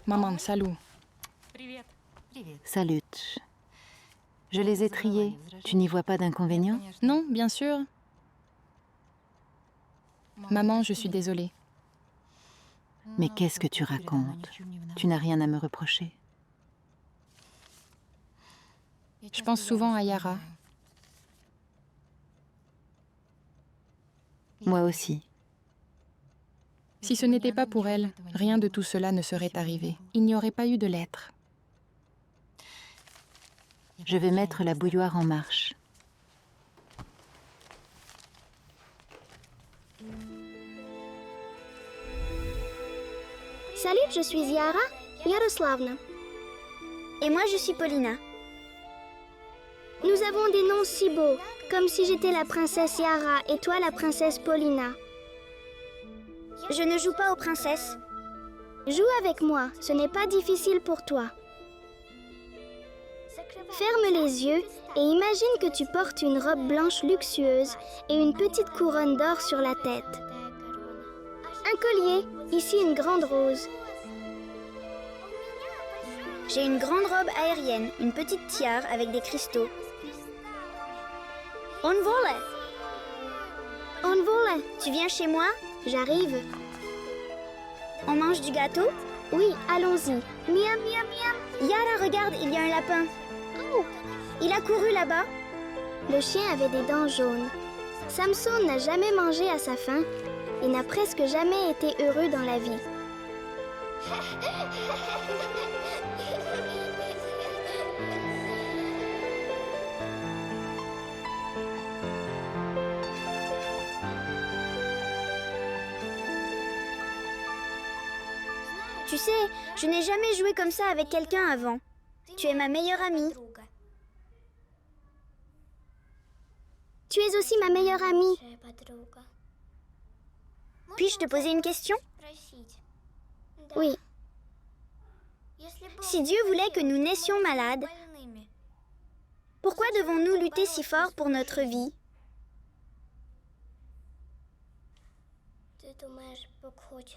Maman, salut. Salut. Je les ai triés. Tu n'y vois pas d'inconvénient? Non, bien sûr. Maman, je suis désolée. Mais qu'est-ce que tu racontes? Tu n'as rien à me reprocher. Je pense souvent à Yara. Moi aussi. Si ce n'était pas pour elle, rien de tout cela ne serait arrivé. Il n'y aurait pas eu de lettres. Je vais mettre la bouilloire en marche. Salut, je suis Yara Yaroslavna. Et moi, je suis Paulina. Nous avons des noms si beaux, comme si j'étais la princesse Yara et toi la princesse Paulina. Je ne joue pas aux princesses. Joue avec moi, ce n'est pas difficile pour toi. Ferme les yeux et imagine que tu portes une robe blanche luxueuse et une petite couronne d'or sur la tête. Un collier, ici une grande rose. J'ai une grande robe aérienne, une petite tiare avec des cristaux. On vole. On vole, Tu viens chez moi? j'arrive. On mange du gâteau? Oui, allons-y. Miam, miam, miam. Yara, regarde, il y a un lapin. Oh, Il a couru là-bas. le chien avait des dents jaunes. Samson n'a jamais mangé à sa faim et n'a presque jamais été heureux dans la vie. Tu sais, je n'ai jamais joué comme ça avec quelqu'un avant. Tu es ma meilleure amie. Tu es aussi ma meilleure amie. Puis-je te poser une question? Oui, Si Dieu voulait que nous naissions malades, pourquoi devons-nous lutter si fort pour notre vie?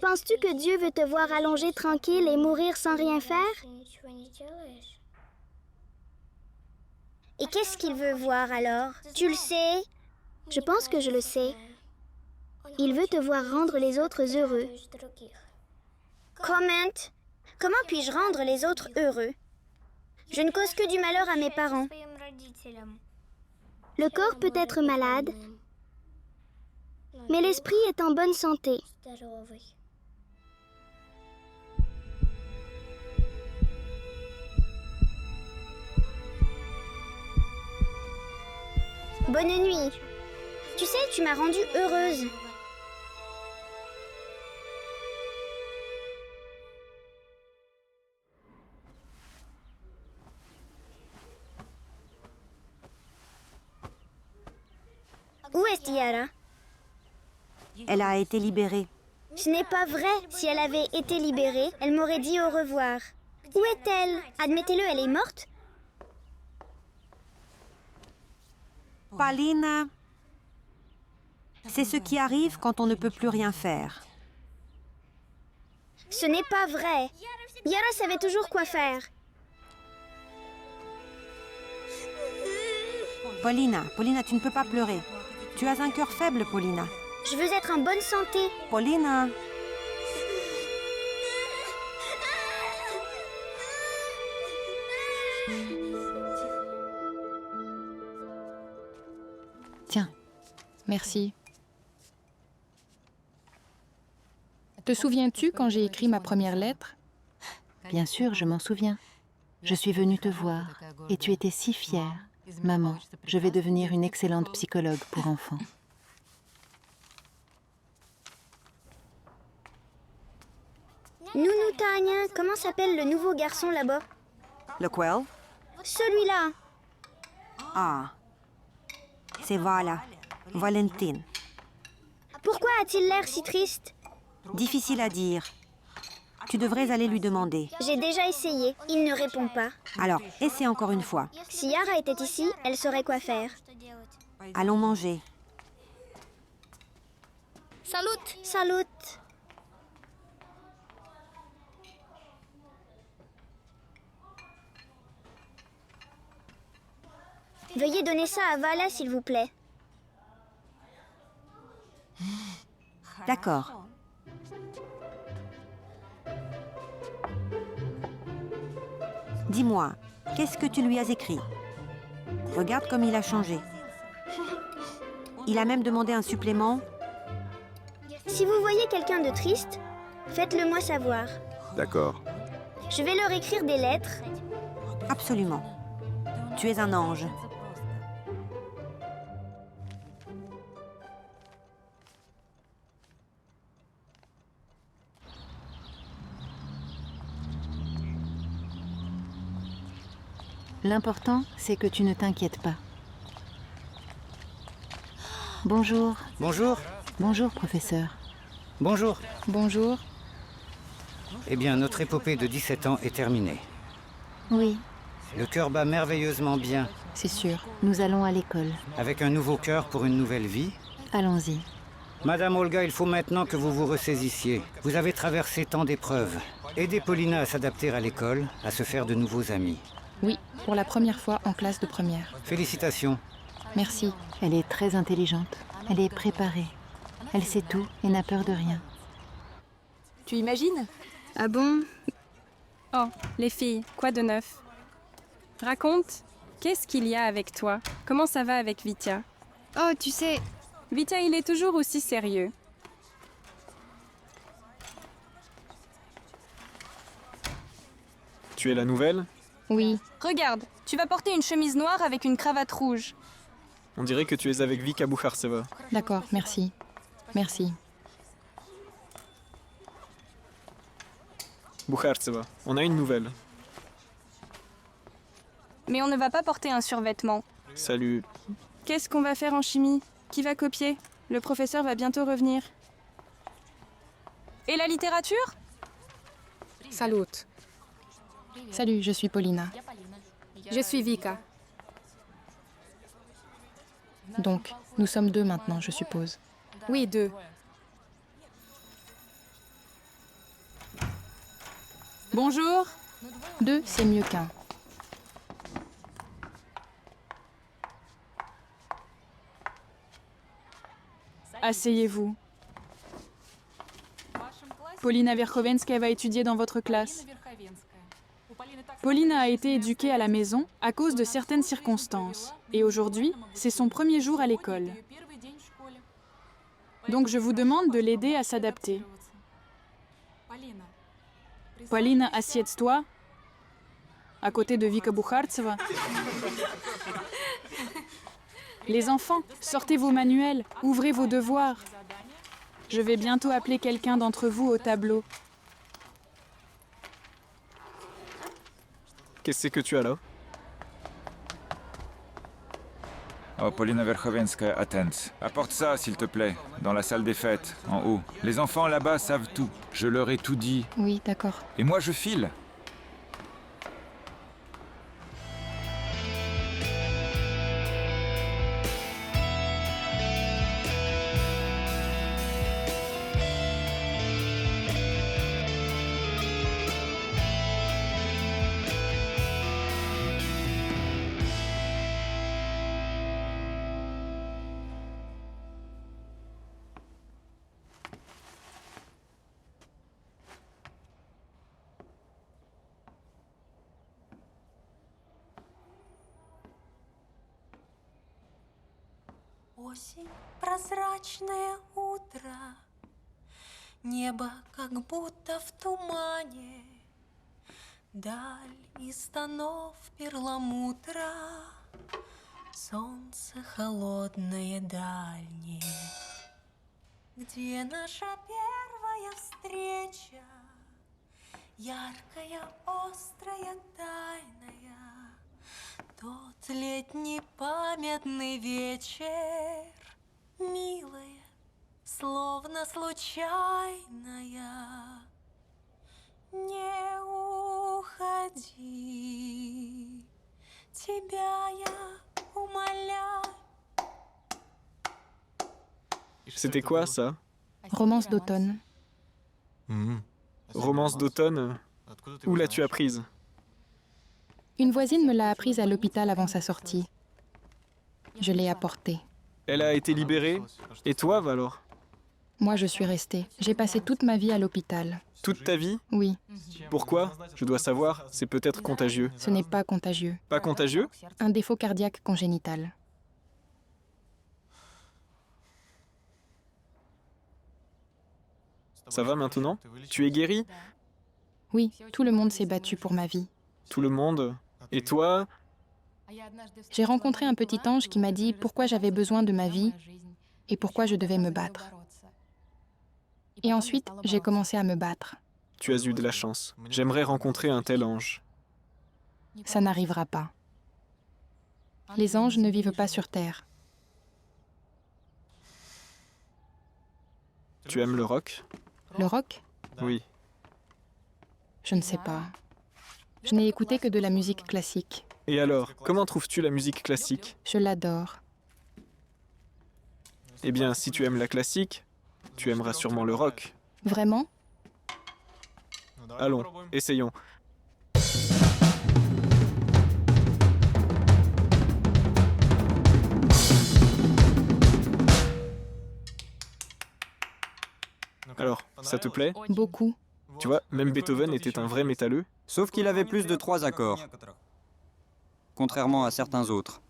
penses-tu que Dieu veut te voir allongé tranquille et mourir sans rien faire? Et qu'est-ce qu'il veut voir alors? Tu le sais? Je pense que je le sais. Il veut te voir rendre les autres heureux. Comment puis-je rendre les autres heureux? Je ne cause que du malheur à mes parents. Le corps peut être malade, mais l'esprit est en bonne santé. Bonne nuit. Tu sais, tu m'as rendue heureuse. Où est Yara? Elle a été libérée. Ce n'est pas vrai. Si elle avait été libérée, elle m'aurait dit au revoir. Où est-elle? Admettez-le, elle est morte? Paulina, c'est ce qui arrive quand on ne peut plus rien faire. Ce n'est pas vrai. Yara savait toujours quoi faire. Paulina, tu ne peux pas pleurer. Tu as un cœur faible, Paulina. Je veux être en bonne santé. Paulina, Tiens, Merci. Te souviens-tu quand j'ai écrit ma première lettre? bien sûr, je m'en souviens. Je suis venue te voir et tu étais si fière. Maman, je vais devenir une excellente psychologue pour enfants. Nounou Tanya, comment s'appelle le nouveau garçon là-bas? lequel? Celui-là. Ah, c'est Valentine. Pourquoi a-t-il l'air si triste? Difficile à dire. Tu devrais aller lui demander. J'ai déjà essayé. Il ne répond pas. Alors, essaie encore une fois. Si Yara était ici, elle saurait quoi faire. Allons manger. Salut. Veuillez donner ça à Vala, s'il vous plaît. D'accord. Dis-moi, qu'est-ce que tu lui as écrit? Regarde comme il a changé. Il a même demandé un supplément. Si vous voyez quelqu'un de triste, faites-le moi savoir. D'accord. Je vais leur écrire des lettres. Absolument. Tu es un ange. L'important, c'est que tu ne t'inquiètes pas. Bonjour. Bonjour. Bonjour, professeur. Bonjour. Bonjour. Eh bien, notre épopée de 17 ans est terminée. Oui, Le cœur bat merveilleusement bien. C'est sûr. nous allons à l'école. Avec un nouveau cœur pour une nouvelle vie. Allons-y. Madame Olga, il faut maintenant que vous vous ressaisissiez. Vous avez traversé tant d'épreuves. Aidez Paulina à s'adapter à l'école, à se faire de nouveaux amis. Oui, pour la première fois en classe de première. Félicitations. Merci. Elle est très intelligente. Elle est préparée. Elle sait tout et n'a peur de rien. Tu imagines? Ah bon? Oh, les filles, quoi de neuf? Raconte, qu'est-ce qu'il y a avec toi? Comment ça va avec Vitya? Oh, tu sais, Vitya, il est toujours aussi sérieux. Tu es la nouvelle? Oui, Regarde, tu vas porter une chemise noire avec une cravate rouge. On dirait que tu es avec Vika Bukhartseva. d'accord, merci. Merci. Bukhartseva, on a une nouvelle. Mais on ne va pas porter un survêtement. Salut. Qu'est-ce qu'on va faire en chimie? Qui va copier? Le professeur va bientôt revenir. Et la littérature? salut. Salut, je suis Paulina. Je suis Vika. Donc, nous sommes deux maintenant, je suppose. Oui, deux. Bonjour. Deux, c'est mieux qu'un. Asseyez-vous. Paulina Verkhovenskaya va étudier dans votre classe. Paulina a été éduquée à la maison à cause de certaines circonstances. Et aujourd'hui, c'est son premier jour à l'école. Donc je vous demande de l'aider à s'adapter. Paulina, assieds-toi, à côté de Vika Bukhartseva. Les enfants, sortez vos manuels, ouvrez vos devoirs. Je vais bientôt appeler quelqu'un d'entre vous au tableau. Qu'est-ce que tu as là? Oh, Paulina Verkhovenskaya, attends. Apporte ça, s'il te plaît, dans la salle des fêtes, en haut. Les enfants là-bas savent tout. Je leur ai tout dit. Oui, d'accord. Et moi, je file. Осень, прозрачное утро, небо как будто в тумане, даль из тонов перламутра, солнце холодное дальнее. Где наша первая встреча, яркая, острая, тайная? Тот летний памятный вечер, милая, словно случайная. Не уходи, тебя я умоляю. C'était quoi ça? Romance d'automne. Romance d'automne? Où l'as-tu apprise? Une voisine me l'a apprise à l'hôpital avant sa sortie. Je l'ai apportée. Elle a été libérée. Et toi, alors? Moi, je suis restée. J'ai passé toute ma vie à l'hôpital. Toute ta vie? Oui, Pourquoi? Je dois savoir, c'est peut-être contagieux. ce n'est pas contagieux. Pas contagieux? Un défaut cardiaque congénital. Ça va maintenant? Tu es guérie? Oui, tout le monde s'est battu pour ma vie. Tout le monde? Et toi? J'ai rencontré un petit ange qui m'a dit pourquoi j'avais besoin de ma vie et pourquoi je devais me battre. Et ensuite, j'ai commencé à me battre. Tu as eu de la chance. J'aimerais rencontrer un tel ange. Ça n'arrivera pas. Les anges ne vivent pas sur Terre. Tu aimes le rock? Le rock? Oui. Je ne sais pas. Je n'ai écouté que de la musique classique. Et alors, comment trouves-tu la musique classique? Je l'adore. Eh bien, si tu aimes la classique, tu aimeras sûrement le rock. Vraiment? Allons, essayons. Alors, ça te plaît? Beaucoup. Tu vois, même Beethoven était un vrai métalleux. Sauf qu'il avait plus de 3 accords, contrairement à certains autres.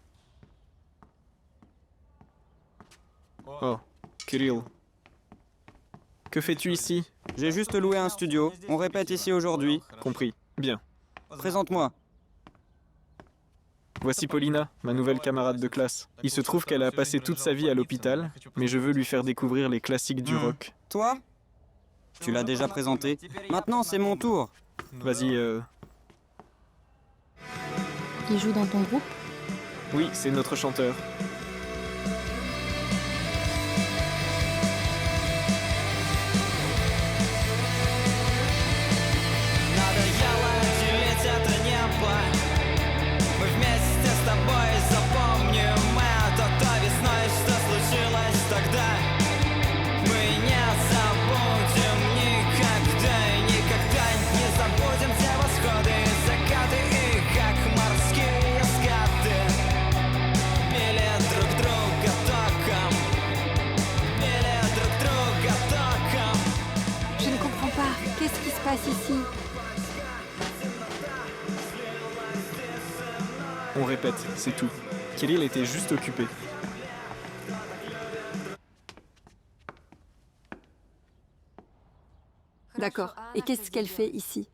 Oh, Kirill. Que fais-tu ici? J'ai juste loué un studio, on répète ici aujourd'hui. Compris. Bien. Présente-moi. Voici Paulina, ma nouvelle camarade de classe. Il se trouve qu'elle a passé toute sa vie à l'hôpital, mais je veux lui faire découvrir les classiques du rock. Toi? Tu l'as déjà présenté. Maintenant, c'est mon tour. Vas-y, Il joue dans ton groupe? Oui, c'est notre chanteur. Je ne comprends pas. Qu'est-ce qui se passe ici? On répète, c'est tout. Kirill était juste occupé. D'accord. Et qu'est-ce qu'elle fait ici?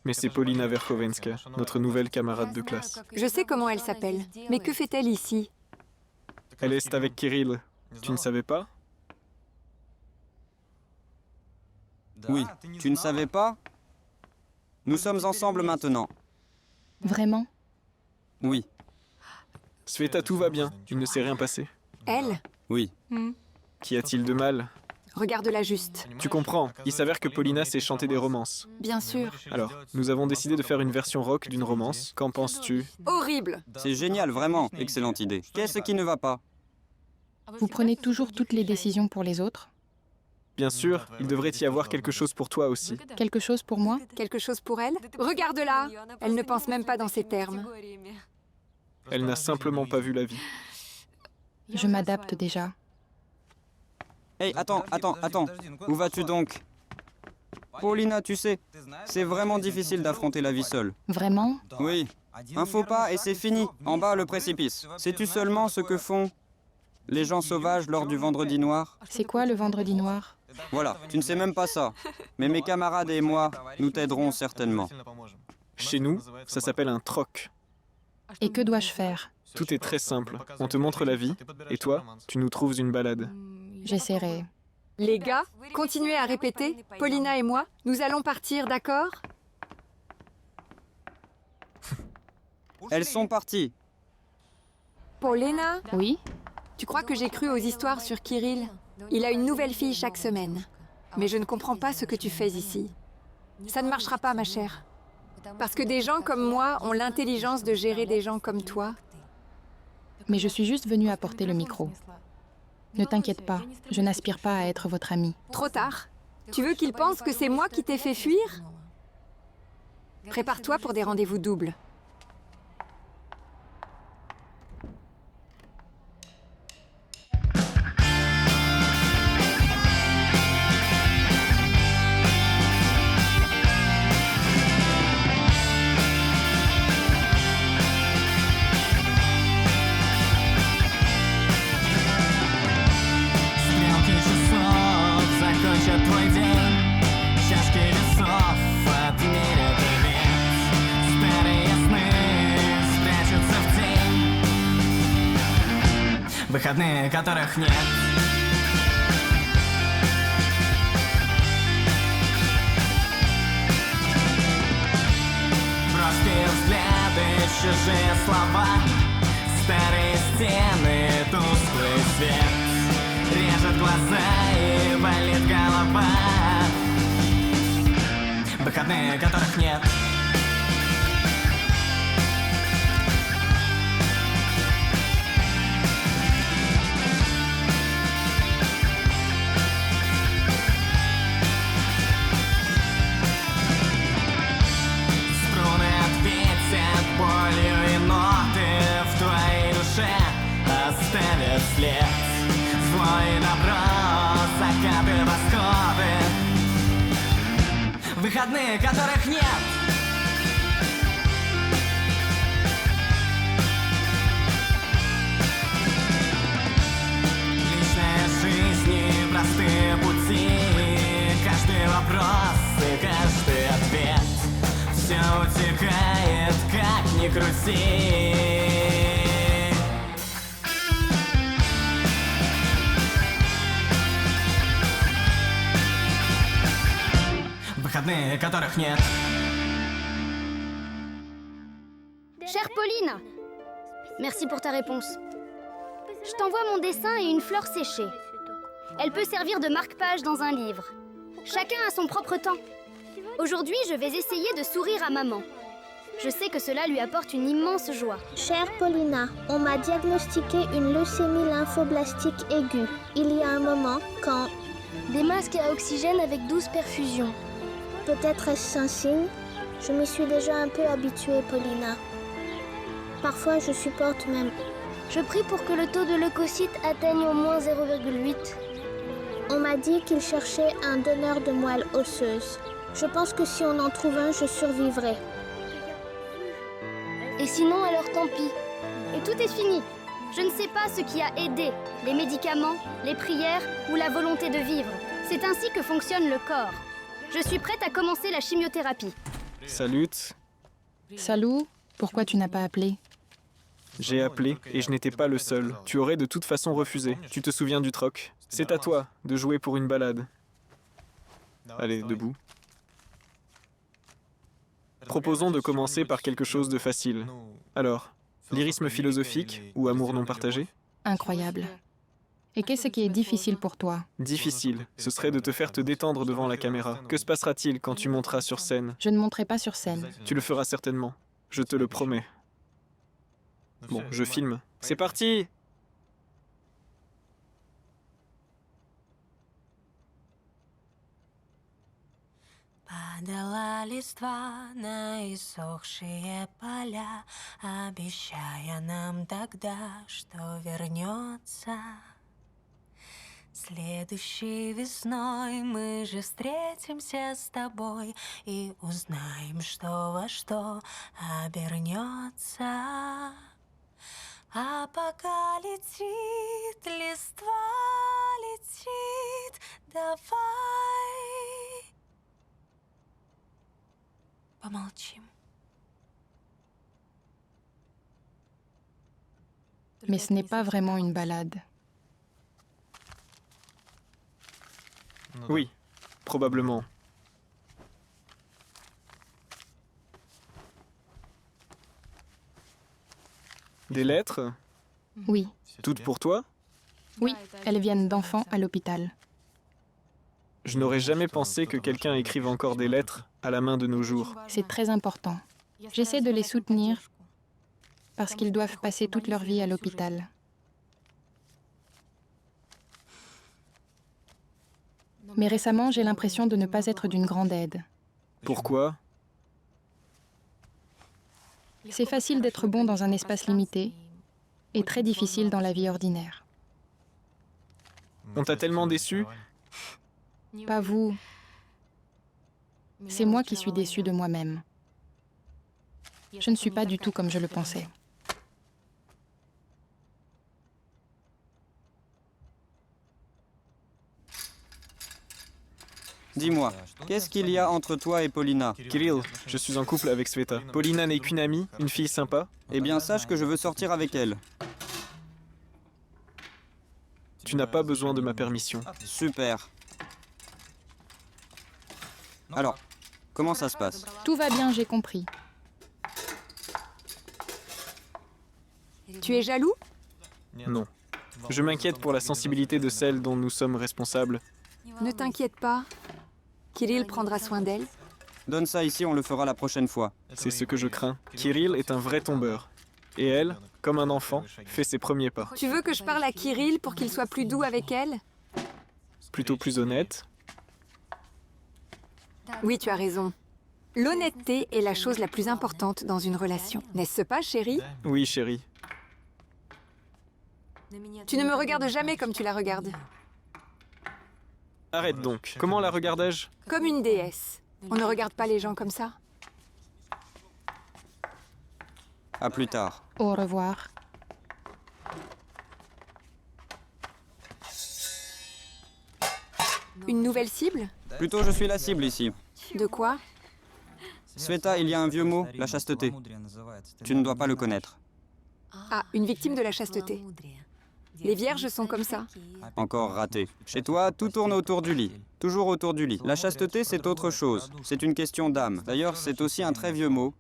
Mais c'est Paulina Verchovenska, notre nouvelle camarade de classe. Je sais comment elle s'appelle. Mais que fait-elle ici? Elle est avec Kirill. Tu ne savais pas? Oui, tu ne savais pas? Nous sommes ensemble maintenant. Vraiment? Oui, Sveta, tout va bien. Il ne s'est rien passé. Elle? oui. Qu'y a-t-il de mal? Regarde-la juste. Tu comprends, il s'avère que Paulina sait chanter des romances. Bien sûr. Alors, nous avons décidé de faire une version rock d'une romance. Qu'en penses-tu? Horrible. C'est génial, vraiment. Excellente idée. Qu'est-ce qui ne va pas? Vous prenez toujours toutes les décisions pour les autres? Bien sûr, il devrait y avoir quelque chose pour toi aussi. Quelque chose pour moi? Quelque chose pour elle? Regarde-la. Elle ne pense même pas dans ces termes. Elle n'a simplement pas vu la vie. Je m'adapte déjà. Hey, attends. Où vas-tu donc? Paulina, tu sais, c'est vraiment difficile d'affronter la vie seule. Vraiment? Oui. Un faux pas et c'est fini. En bas, le précipice. Sais-tu seulement ce que font les gens sauvages lors du vendredi noir? C'est quoi le vendredi noir? Voilà, tu ne sais même pas ça. Mais mes camarades et moi, nous t'aiderons certainement. Chez nous, ça s'appelle un troc. Et que dois-je faire? Tout est très simple. On te montre la vie, et toi, tu nous trouves une balade. J'essaierai. Les gars, continuez à répéter. Paulina et moi, nous allons partir, d'accord? Elles sont parties. Paulina, Oui? tu crois que j'ai cru aux histoires sur Kirill? Il a une nouvelle fille chaque semaine. Mais je ne comprends pas ce que tu fais ici. Ça ne marchera pas, ma chère. Parce que des gens comme moi ont l'intelligence de gérer des gens comme toi. Mais je suis juste venue apporter le micro. Ne t'inquiète pas, je n'aspire pas à être votre amie. Trop tard. Tu veux qu'ils pensent que c'est moi qui t'ai fait fuir? Prépare-toi pour des rendez-vous doubles. Выходные, которых нет. Простые взгляды, чужие слова, старые стены, тусклый свет. Режет глаза и болит голова. Выходные, которых нет. Струны ответят болью и ноты в твоей душе оставят след. Зло и добро, закаты, восходы. Выходные, которых нет. Личная жизнь и простые пути. Каждый вопрос и каждый ответ. Все утекает, как ни крути. Выходные, которых нет. Chère Pauline, merci pour ta réponse. Je t'envoie mon dessin et une fleur séchée. Elle peut servir de marque-page dans un livre. Chacun a son propre temps. Aujourd'hui, je vais essayer de sourire à maman. Je sais que cela lui apporte une immense joie. Chère Paulina, on m'a diagnostiqué une leucémie lymphoblastique aiguë. Il y a un moment, quand... Des masques à oxygène avec 12 perfusions. Peut-être est-ce un signe? Je m'y suis déjà un peu habituée, Paulina. Parfois, je supporte même. Je prie pour que le taux de leucocytes atteigne au moins 0,8. On m'a dit qu'il cherchait un donneur de moelle osseuse. Je pense que si on en trouve un, je survivrai. Et sinon, alors tant pis. Et tout est fini. Je ne sais pas ce qui a aidé, les médicaments, les prières ou la volonté de vivre. C'est ainsi que fonctionne le corps. Je suis prête à commencer la chimiothérapie. Salut. Salut, pourquoi tu n'as pas appelé? J'ai appelé et je n'étais pas le seul. Tu aurais de toute façon refusé. Tu te souviens du troc? C'est à toi de jouer pour une balade. Allez, debout. Proposons de commencer par quelque chose de facile. Alors, lyrisme philosophique ou amour non partagé? Incroyable. Et qu'est-ce qui est difficile pour toi? Difficile. Ce serait de te faire te détendre devant la caméra. Que se passera-t-il quand tu monteras sur scène? Je ne monterai pas sur scène. Tu le feras certainement. Je te le promets. Bon, je filme. C'est parti! Падала листва на иссохшие поля, обещая нам тогда, что вернется. Следующей весной мы же встретимся с тобой и узнаем, что во что обернется. А пока летит листва, летит, давай помолчим. Mais ce n'est pas vraiment une balade. Oui, probablement. Des lettres? Oui. Toutes pour toi? Oui, elles viennent d'enfants à l'hôpital. Je n'aurais jamais pensé que quelqu'un écrive encore des lettres à la main de nos jours. C'est très important. J'essaie de les soutenir parce qu'ils doivent passer toute leur vie à l'hôpital. Mais récemment, j'ai l'impression de ne pas être d'une grande aide. Pourquoi? C'est facile d'être bon dans un espace limité et très difficile dans la vie ordinaire. On t'a tellement déçu? Pas vous. C'est moi qui suis déçue de moi-même. Je ne suis pas du tout comme je le pensais. Dis-moi, qu'est-ce qu'il y a entre toi et Paulina? Kirill, je suis en couple avec Sveta. Paulina n'est qu'une amie, une fille sympa. Eh bien, sache que je veux sortir avec elle. Tu n'as pas besoin de ma permission. Super. Alors, comment ça se passe? Tout va bien, j'ai compris. Tu es jaloux? Non. Je m'inquiète pour la sensibilité de celle dont nous sommes responsables. Ne t'inquiète pas. Kirill prendra soin d'elle. Donne ça ici, on le fera la prochaine fois. C'est ce que je crains. Kirill est un vrai tombeur. Et elle, comme un enfant, fait ses premiers pas. Tu veux que je parle à Kirill pour qu'il soit plus doux avec elle? Plutôt plus honnête. Oui, tu as raison. L'honnêteté est la chose la plus importante dans une relation. N'est-ce pas, chérie? Oui, chérie. Tu ne me regardes jamais comme tu la regardes. Arrête donc. Comment la regardais-je? Comme une déesse. On ne regarde pas les gens comme ça. À plus tard. Au revoir. Une nouvelle cible? Plutôt, je suis la cible ici. De quoi? Sveta, il y a un vieux mot, la chasteté. Tu ne dois pas le connaître. Ah, une victime de la chasteté. Les vierges sont comme ça. Encore raté. Chez toi, tout tourne autour du lit. Toujours autour du lit. La chasteté, c'est autre chose. C'est une question d'âme. D'ailleurs, c'est aussi un très vieux mot.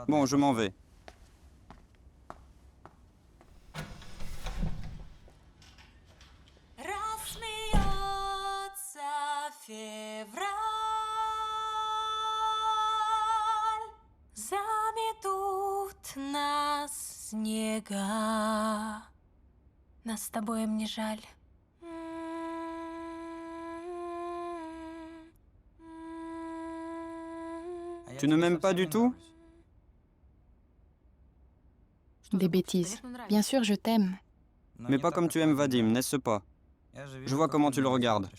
Bon, je m'en vais. Заметут нас снега. Нас с тобой мне жаль. Tu ne m'aimes pas du tout? Des bêtises. Bien sûr, je t'aime. Mais pas comme tu aimes Vadim, n'est-ce pas? Je vois comment tu le regardes.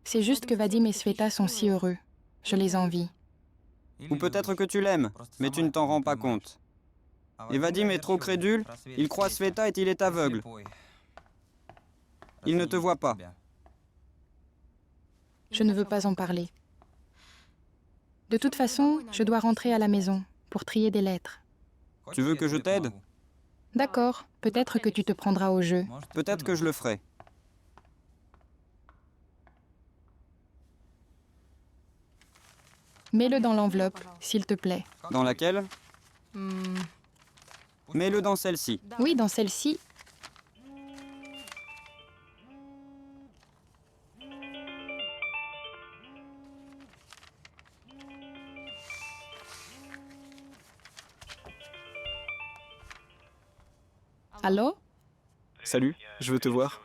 C'est juste que Vadim et Sveta sont si heureux. Je les envie. Ou peut-être que tu l'aimes, mais tu ne t'en rends pas compte. Et Vadim est trop crédule, il croit Sveta et il est aveugle. Il ne te voit pas. Je ne veux pas en parler. De toute façon, je dois rentrer à la maison pour trier des lettres. Tu veux que je t'aide? D'accord, peut-être que tu te prendras au jeu. Peut-être que je le ferai. Mets-le dans l'enveloppe, s'il te plaît. Dans laquelle? Mets-le dans celle-ci. Oui, dans celle-ci. Allô? Salut, je veux te voir.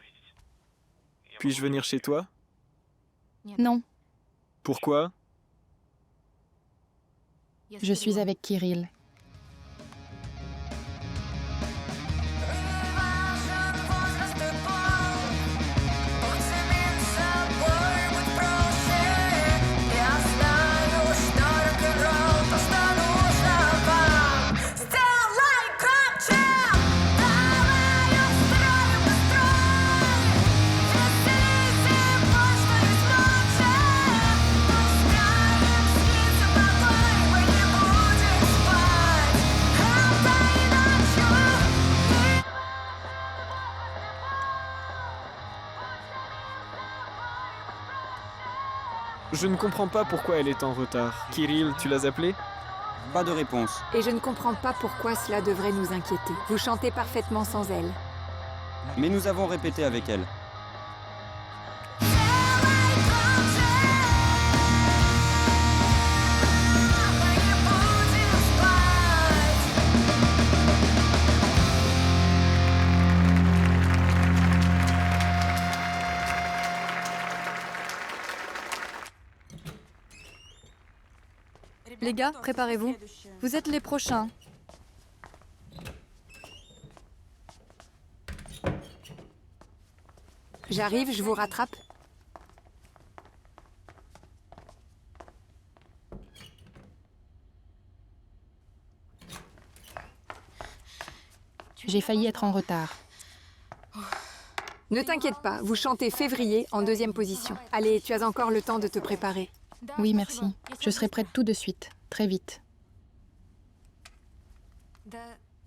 Puis-je venir chez toi? Non, Pourquoi? je suis avec Kirill. Je ne comprends pas pourquoi elle est en retard. Kirill, tu l'as appelé? Pas de réponse. Et je ne comprends pas pourquoi cela devrait nous inquiéter. Vous chantez parfaitement sans elle. Mais nous avons répété avec elle. Les gars, préparez-vous. Vous êtes les prochains. J'arrive, je vous rattrape. J'ai failli être en retard. Ne t'inquiète pas, vous chantez février en deuxième position. Allez, tu as encore le temps de te préparer. Oui, merci. Je serai prête tout de suite, très vite.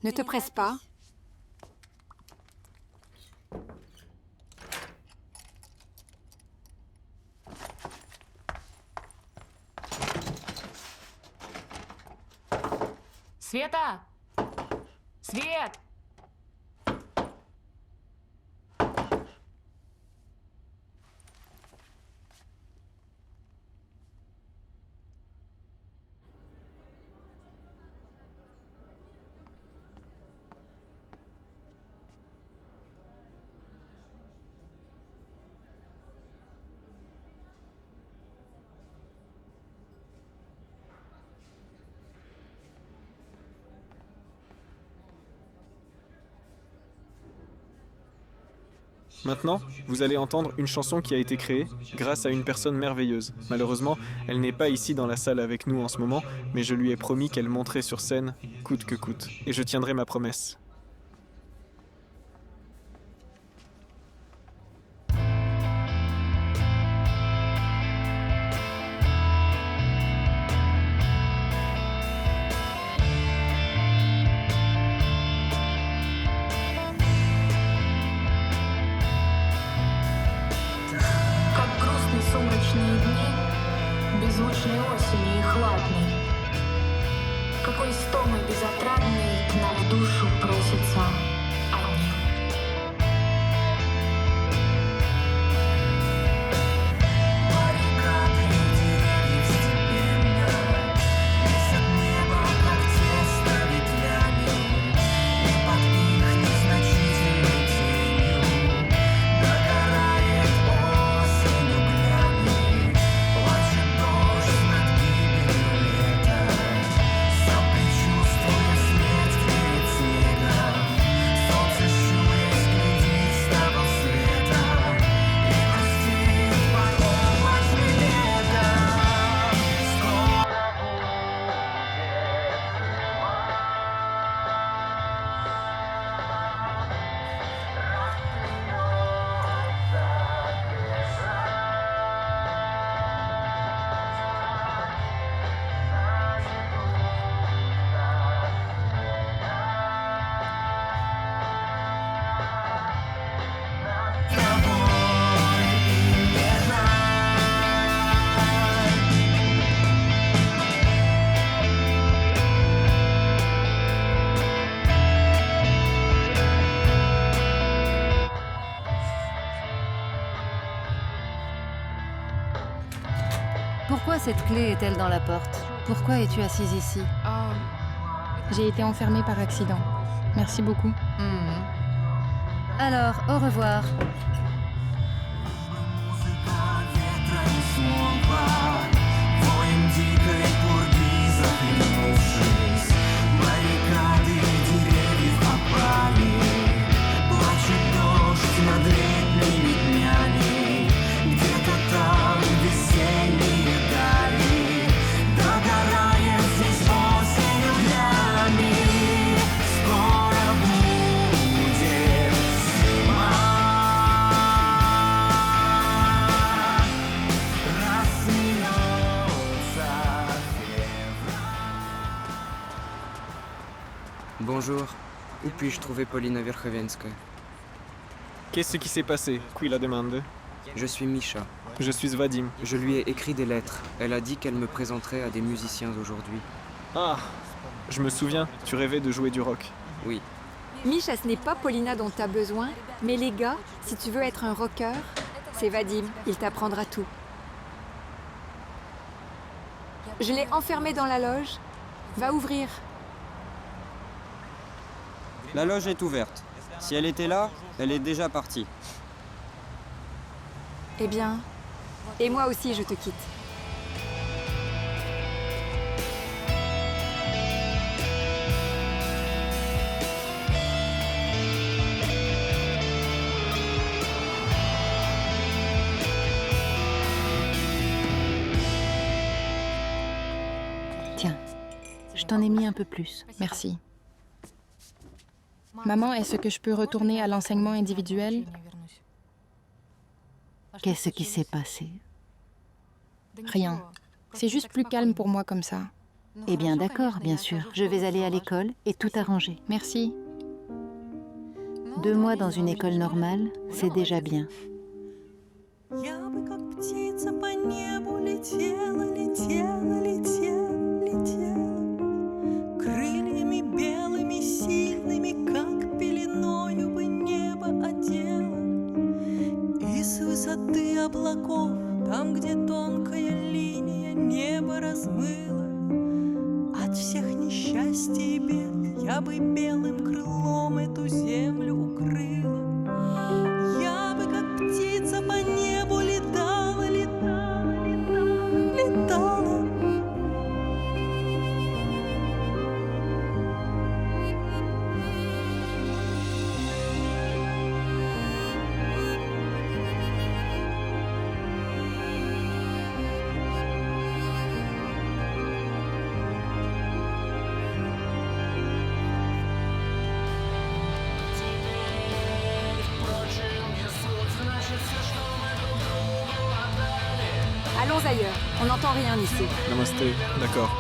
Ne te presse pas. Света! Свет! Maintenant, vous allez entendre une chanson qui a été créée grâce à une personne merveilleuse. Malheureusement, elle n'est pas ici dans la salle avec nous en ce moment, mais je lui ai promis qu'elle monterait sur scène, coûte que coûte. Et je tiendrai ma promesse. Сумрачные дни, беззвучной осени и хладной. Какой стомой безотрадной к нам в душу просятся они. Баррикады деревьев степенно висят небо, как тесто ветвями, и под их незначительной тенью догорает осень углями. Плачет дождь над гибелью лета, сам предчувствуя смерть перед снегом. Солнце щурясь глядит с того света и грустит под облачным летом. Скоро Pourquoi cette clé est-elle dans la porte? Pourquoi es-tu assise ici? J'ai été enfermée par accident. Merci beaucoup. Alors, au revoir. ветра не смолкла, воем дикой пурги захлебнувшись. Баррикады деревьев опали, плачет дождь над летними днями. Где-то там весенние дали, догорает здесь осень углями. Скоро будет зима. Bonjour, où puis-je trouver Polina Verkhovenskaya? Qu'est-ce qui s'est passé? Qui la demande? Je suis Misha. Je suis Vadim. Je lui ai écrit des lettres. Elle a dit qu'elle me présenterait à des musiciens aujourd'hui. Ah, je me souviens, tu rêvais de jouer du rock. Oui. Misha, ce n'est pas Polina dont tu as besoin, mais les gars, si tu veux être un rocker, c'est Vadim, il t'apprendra tout. Je l'ai enfermée dans la loge. Va ouvrir. La loge est ouverte. Si elle était là, elle est déjà partie. Eh bien, et moi aussi je te quitte. Tiens, je t'en ai mis un peu plus. Merci. Maman, est-ce que je peux retourner à l'enseignement individuel? Qu'est-ce qui s'est passé? Rien. C'est juste plus calme pour moi comme ça. Eh bien d'accord, bien sûr. Je vais aller à l'école et tout arranger. Merci. 2 mois dans une école normale, c'est déjà bien. Я бы как птица по небу летела, летела, летела, летела, крыльями облаков, там, где тонкая линия небо размыла. От всех несчастий и бед я бы белым крылом эту землю укрыла. Я бы, как птица, по небу летала, летала, летала, летала. Allons ailleurs, on n'entend rien ici. Namasté, d'accord.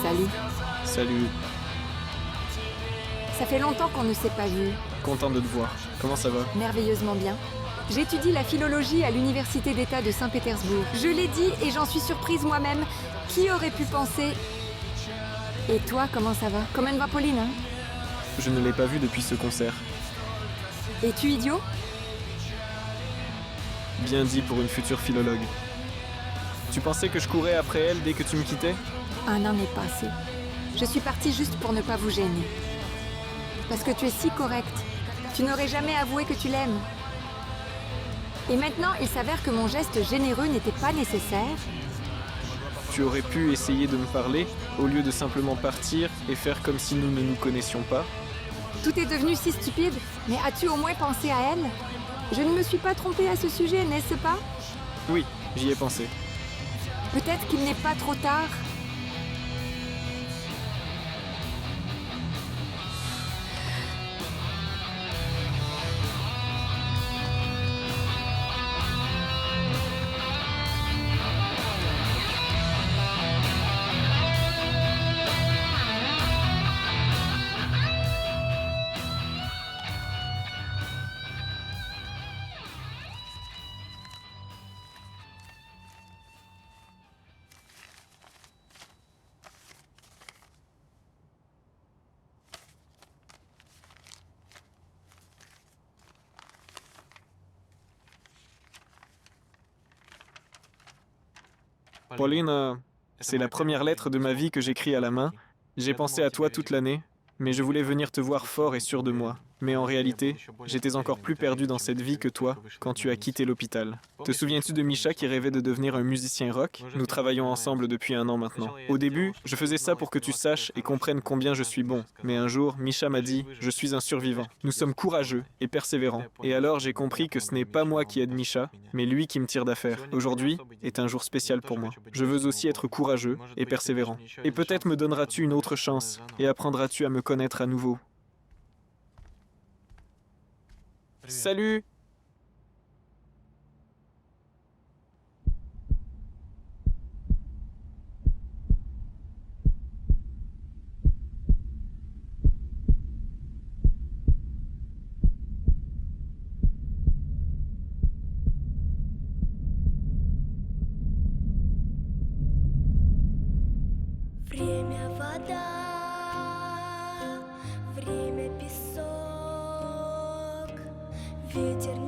Salut. Salut, Ça fait longtemps qu'on ne s'est pas vus. content de te voir. Comment ça va? Merveilleusement bien. J'étudie la philologie à l'Université d'État de Saint-Pétersbourg. Je l'ai dit et j'en suis surprise moi-même. Qui aurait pu penser? Et toi, comment ça va? Comment va Pauline, hein? Je ne l'ai pas vue depuis ce concert. Es-tu idiot? Bien dit pour une future philologue. Tu pensais que je courais après elle dès que tu me quittais? Un an n'est pas assez. Je suis partie juste pour ne pas vous gêner. Parce que tu es si correcte. Tu n'aurais jamais avoué que tu l'aimes. Et maintenant, il s'avère que mon geste généreux n'était pas nécessaire. Tu aurais pu essayer de me parler, au lieu de simplement partir et faire comme si nous ne nous connaissions pas. Tout est devenu si stupide. Mais as-tu au moins pensé à elle? Je ne me suis pas trompée à ce sujet, n'est-ce pas? Oui, j'y ai pensé. Peut-être qu'il n'est pas trop tard. Pauline, c'est la première lettre de ma vie que j'écris à la main. J'ai pensé à toi toute l'année, mais je voulais venir te voir fort et sûr de moi. Mais en réalité, j'étais encore plus perdu dans cette vie que toi quand tu as quitté l'hôpital. Te souviens-tu de Misha qui rêvait de devenir un musicien rock? Nous travaillons ensemble depuis 1 an maintenant. Au début, je faisais ça pour que tu saches et comprennes combien je suis bon. Mais un jour, Misha m'a dit « Je suis un survivant. Nous sommes courageux et persévérants. » Et alors j'ai compris que ce n'est pas moi qui aide Misha, mais lui qui me tire d'affaire. Aujourd'hui est un jour spécial pour moi. Je veux aussi être courageux et persévérant. Et peut-être me donneras-tu une autre chance et apprendras-tu à me connaître à nouveau. Salut! Время вода, время песок, ветер